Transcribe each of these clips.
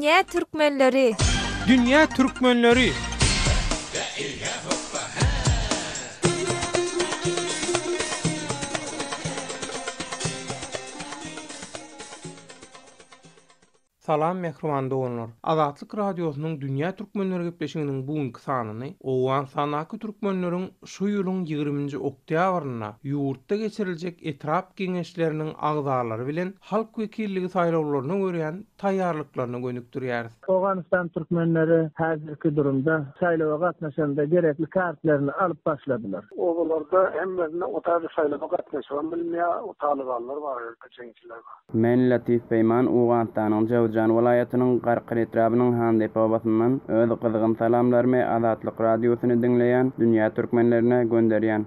Dünya Türkmenleri. Dünya Türkmenleri. Salam mehriban doganlar. Azatlyk radiosynyň Dünya Türkmenleri gepleşiginiň bugünkü sanyny owan sanaky türkmenleriň şu ýylyň 20-nji oktýabryna ýurtda geçiriljek etrap geňeşleriniň agzalary bilen halk wekilligi saýlawlaryna görýän taýýarlyklaryny gönükdirýär. Awganistan türkmenleri häzirki durumda saýlawa gatnaşanda gerekli kartlaryny alyp başladylar. Owalarda hemmerine otagy saýlawa gatnaşan bilmeýär, otalyganlar bar, geçençiler bar. Men Latif Beyman Awganistanyň Jawjan welaýatynyň Garqyn etrabynyň Handep obasyndan öz gyzgyn salamlarmy Azatlyk radiosyny dinleýän dünýä türkmenlerine gönderýän.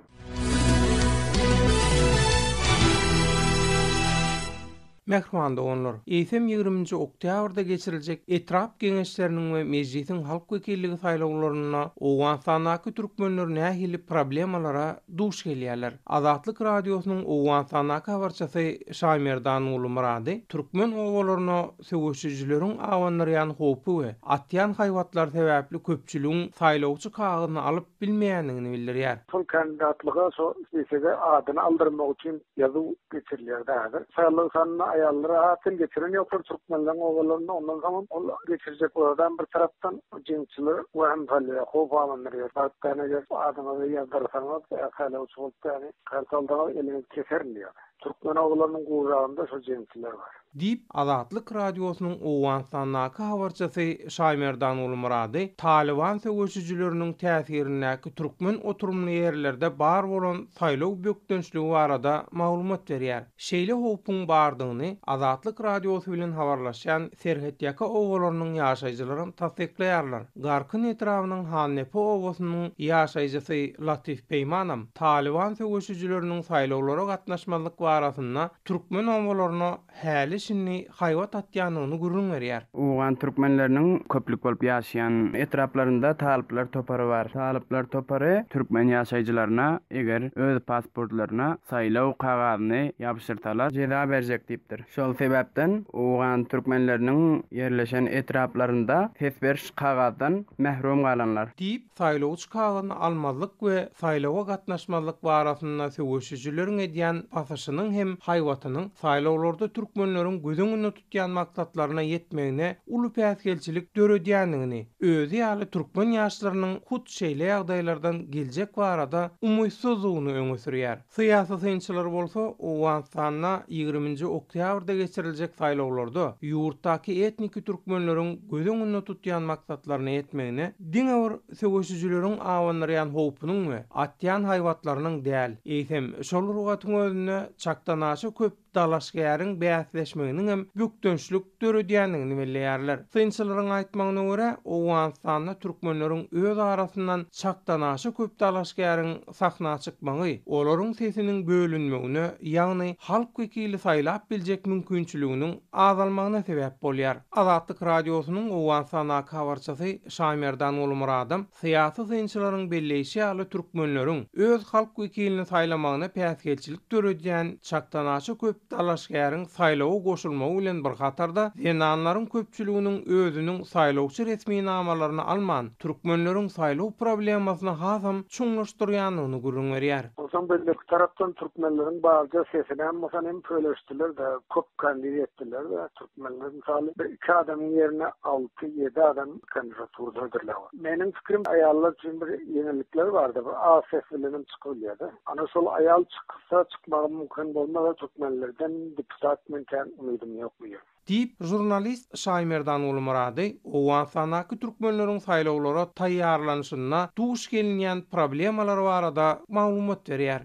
Mehriban doganlar, eýsem 20-nji oktýabrda geçiriljek etrap geňeşleriniň we mejlisiň halk wekilligi saýlawlaryna Awganistanyň türkmenleri nähili problemalara duş gelýärler. Azatlyk radiosynyň Awganistanyň habarçysy Şaýmerdan uly Murady türkmen owalaryna söwüşçüleriň awanlaryň hopy we atýan haýwatlar sebäpli köpçüligiň saýlawçy kagyny alyp bilmeýändigini bildirýär. Sol kandidatlyga so sesege adyny aldyrmak üçin ýazyw geçirilýär. Saýlaw ayallara hatın geçiren yoktur Türkmenlerin oğullarına ondan zaman geçirecek oradan bir taraftan cinsçiler ve hemfalliye hofamanları parklarına adına ve yazdırsanız kayla uçulup yani kalsaldan elini keserin diyor. Türkmen oğullarının kuğrağında şu cinsçiler var. Dip Azatlyk radiosynyň Awganistanyň habarçysy Şaýmerdan uly Murady Taliban söwüşçüleriniň täsirindäki türkmen oturumly ýerlerde bar bolan saýlaw bökdünçligi barada maglumat berýär. Şeýle hopyň bardygyny Azatlyk radiosy bilen habarlaşan Serhet ýaka owalarynyň ýaşaýjylary tasdikleýärler. Garqyn etrabynyň Hannepe owasynyň ýaşaýjysy Latif Beymanam Taliban söwüşçüleriniň saýlawlara gatnaşmalyk barasynda türkmen owalaryna häli şinni haýwat atýanyny gurrun berýär. Awgan türkmenleriniň köplük bolup ýaşaýan etraplarynda talyplar topary bar. Talyplar topary türkmen ýaşaýjylaryna eger öz pasportlaryna saýlaw kagazyny ýapyşyrsalar jeda berjek diýipdir. Şol sebäpden awgan türkmenleriniň ýerleşen etraplarynda tesberiş kagazdan mehrum galanlar. Diýip saýlawçy kagazyny almalyk we saýlawa gatnaşmalyk barasynda söwüşçüleriň edýän pasaşynyň hem haýwatynyň saýlawlarda türkmenleriň gözüňünde tutýan maksatlaryna ýetmegine uly päsgelçilik döredýändigini, özü ýaly türkmen ýaşlarynyň hut şeýle ýagdaýlardan geljek barada umytsuzlygyny öňe sürýär. Syýasy synçylar bolsa, Awganistanyna 20-nji oktýabrda geçiriljek saýlawlarda ýurtdaky etniki türkmenleriň gözüňünde tutýan maksatlaryna ýetmegine diňe bir söwüşçüleriň awanlaryň hopynyň we atýan haýwatlarynyň däl, eýsem şol rugatyň özüne çaktanaşy köp dalaşgäriň bäsleşmeginiň hem bükdünçlük döredýändigini bilýärler. Synçylaryň aýtmagyna görä, Awganistanyň türkmenleriň öz arasyndan çaktanaşy köp dalaşgäriň sahna çykmagy, olaryň sesiniň bölünmegine, ýagny halk wekili saýlap biljek mümkinçiliginiň azalmagyna sebäp bolýar. Azatlyk radiosynyň Awganistanyň habarçysy Şaýmerdan uly Muradym syýasy synçylaryň belleşi ýaly türkmenleriň öz halk wekilini saýlamagyna päsgelçilik döredýän çaktanaşy köp dalaşgäriň saýlawa goşulmagy bilen bir gatarda zenanlaryň köpçüliginiň özüniň saýlawçy resmi namalaryny alman türkmenleriň saýlaw problemasyny hasam çuňlaşdyrýanyny gurrun berýär. Osan belli tarapdan türkmenlerin bazı sesini hem pöyleştiler de köp kandidat ettiler de türkmenler misali iki adamın yerine 6-7 adam kandidaturda edildiler. Benim fikrim ayallar için bir yenilikler vardı. A sesliğinin çıkılıyordu. Ana sol ayal çıksa çıkmağı mümkün olmadı türkmenlerden deputat mümkün umudum yok mu? Diýip jurnalist Şaýmerdan uly Murady Awganistanyň türkmenleriň saýlawlara taýýarlanyşyna duş gelinýän problemalar barada maglumat berýär.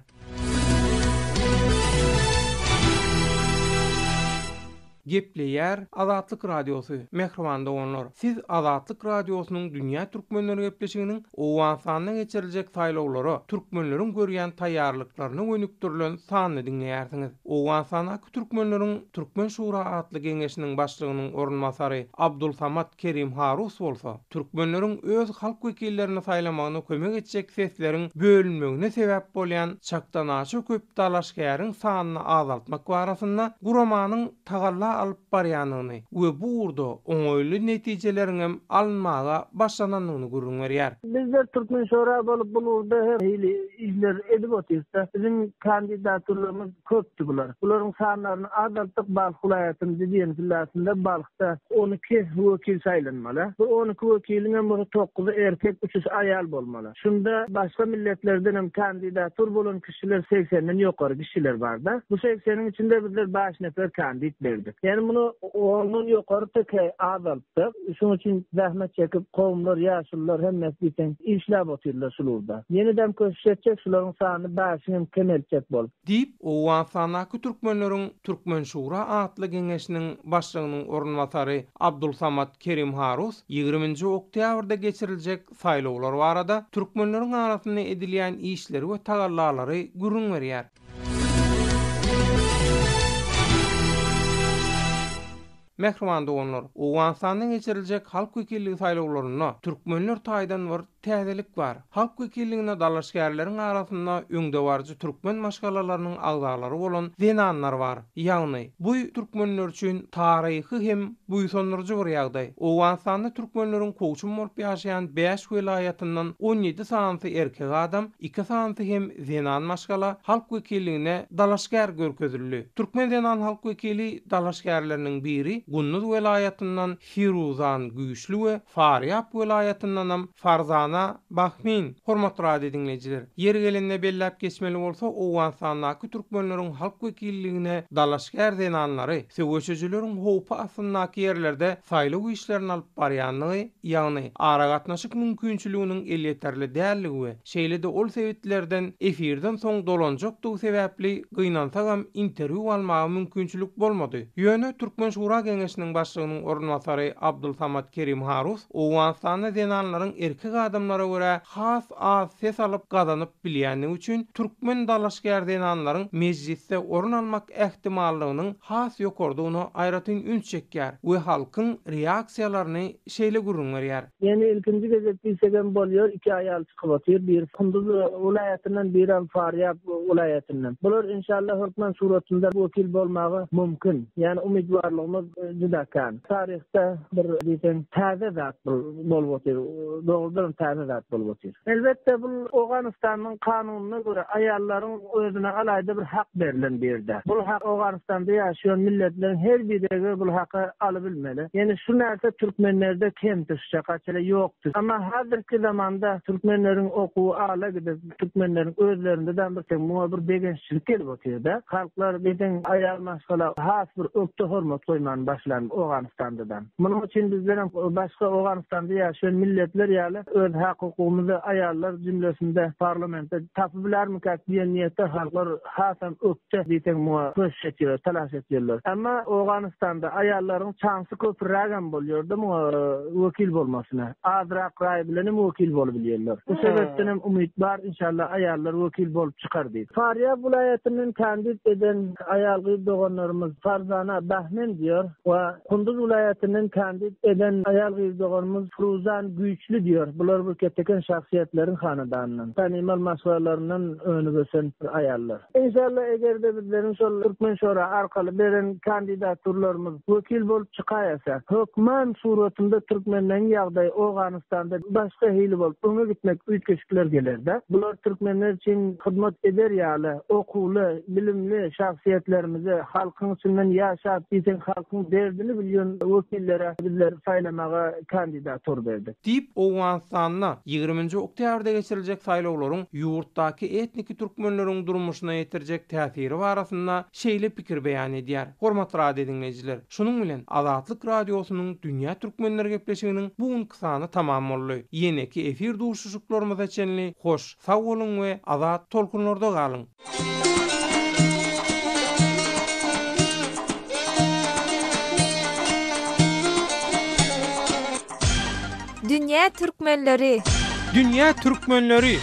Gepleýär Azatlyk radiosu. Mehriban doganlar, siz Azatlyk radiosynyň Dünya Türkmenleri gepleşiginiň Awganistanyň geçiriljek saýlawlara türkmenleriň görýän taýýarlyklaryny gönükdirilen sanyny dinleýärsiňiz. Awganistanyň türkmenleriň Türkmen Şura atly geňeşiniň başlygynyň orunmasary Abdulsamat Kerim Harus bolsa, türkmenleriň öz halk wekillerini saýlamagyna kömek etjek sesleriň bölünmegine sebäp bolýan çaktanaşy köp dalaşgäriň sanyny azaltmak barasynda guramanyň tagalla alyp barýanyny we bu urda oňoýly netijelerini almaga başlananyny görüň berýär. Bizler Türkmen şora bolup bulurda her işler edip otursa bizim kandidatlarımız köptü bular. Buların sanlarını azaltıp Balyk vilayatynyň diýen villasynda Balykda 12 wekil saýlanmaly. Bu 12 wekiliň 9 erkek, 3 ayal bolmaly. Şunda başga milletlerden hem kandidatur bolan kişiler 80'den ýokary kişiler bar da. Bu 80'in içinde bizler 5 nefer kandidat berdik. Yani bunu onun ýokary teke azaltdyk. Şonuň üçin zahmet çekip gowumlar, ýaşullar hemme biten işläp oturlar şulurda. Yeniden köşetjek şularyň sany 5'iniň kemelçek bolup. Diýip owan sanaky türkmenleriň Türkmen Şura atly geňeşiniň başlygynyň ornwatary Abdulsamat Kerim Harus 20-nji oktýabrda geçiriljek saýlawlar barada türkmenleriň arasynda edilýän işleri we tagallalary görüň berýär. Mehriman doganlar, Owensanyň geçiriljek halk wekilligi saýlawlaryna türkmenler taýdan bir täzelik bar. Halk wekilligine dalaşgärleriň arasynda öňde barjy türkmen maşgalalarynyň agdalary bolan zenanlar bar. Ýagny bu türkmenler üçin taryhy hem buýsandyrjy bir ýagdaý. Owensany türkmenleriň koçum bolup ýaşaýan 5 vilayatyndan 17 sanaty erkek adam, 2 sanaty hem zenan maşgala halk wekilligine dalaşgär görkezildi. Türkmen zenan halk wekili dalaşgärleriniň biri Gunnuz vilayatyndan Firuzan Güýçli we Faryab vilayatyndan Farzana Bahmin. Hormatly radio dinleyijiler, ýeri gelende belläp geçmeli bolsa Owensanyň türkmenleriň halk wekilligine dalaşgär zenanlary söwüşçüleriň howpa asyndaky ýerlerde saýlaw işlerini alyp barýanyny, ýagny ara gatnaşyk mümkinçiliginiň elýeterli dälligi we şeýle-de ol sebitlerden efirden soň dolanjakdygy sebäpli gynansa interwiu almagy mümkinçilik bolmady. Ýöne Türkmen Şura geňeşiniň başlygynyň ornwatary Abdulsamat Kerim Harus Owensany zenanlaryň erkek adamlara görä has az ses alyp gazanyp bilýäni üçin türkmen dalaşgär zenanlaryň mejlisde orun almak ähtimallygynyň has ýokardygyny aýratyn üns çekýär we halkyň reaksiýalaryny şeýle görüň berýär. Yani ilkinci gezek bilsegen bolýar, 2 ayal çykyp otyr, bir Kunduz vilayatyndan, bir Faryab vilayatyndan. Bular inşallah hukman suratynda wekil bolmagy mümkin. Yani umidwarlygymyz juda kan. Taryhda bir diýen täze zat bolup otyr, dogrudan täze zat bolup otyr. Elbetde bu Owganystanyň kanunyna görä aýallaryň özüne alayda bir hak berilen bir ýerde. Bu hak Owganystanda ýaşaýan milletleriň her birine bu haky alyp bilmeli. Yani şu näse türkmenlerde kem düşjek açyla ýokdur. Ama hazırki zamanda türkmenleriň okuwy ala gidip türkmenleriň özlerinden bir bir begençilik gelip otyrda. Halklar bizim aýal maşgala has bir ökte hormat goýman başlan Owganystandan. Munyň üçin bizlerin başga Owganystanda ýaşaýan milletler ýaly öz hakykymyzy aýallar jümlesinde parlamentde tapy bilermi diýen niýetde halklar hasam ökte diýen köşetýär, talaş etýärler. Ama Owganystanda aýallaryň çansy köpürägen bolýardy wekil bolmasyna. Azrak raý bilen wekil bolup bilýärler. Bu sebepden hem umyt bar inşallah aýallar wekil bolup çykar diýip. Faryab vilayatynyň kandidat eden aýal gyýdoganlarymyz Farzana Bahmin diýär we Kunduz vilayatynyň kandidat eden aýal gyýdoganymyz Firuzan Güýçli diýär. Bular bu keteken şahsiýetleriň hanadanynyň tanymal maslahatlarynyň öňüne geçen aýallar. İnşallah egerde bizleriň şol Türkmen Şura arkaly beren kandidaturlarymyz wekil bolup çykaýasa, hukman suratynda türkmenleriň ýagdaýy Owganystanda başga hili bolup öňe gitmek üýtgeçikler gelerde. Bular türkmenler üçin hyzmat eder ýaly, okuwly, bilimli şahsiýetlerimizi halkyň üçin ýaşap, biziň halkyň derdini bilýän wekillere bizler saýlamaga kandidatur berdik. Diýip Owensanyň 20-nji oktýabrda geçiriljek saýlawlaryň ýurtdaky etnik türkmenleriň durmuşyna ýetirjek täsiri barasynda şeýle pikir beýan edýär. Hormatly radio dinleyijiler, şunuň bilen Azatlyk radiosynyň dünýä türkmenleri gepleşiginiň bu kysany tamam boldy. Ýene-ki efir duşuşuklarymyza çenli hoş, sag bolun we azat tolkunlarda galyň. Dünýä türkmenleri. Dünýä türkmenleri.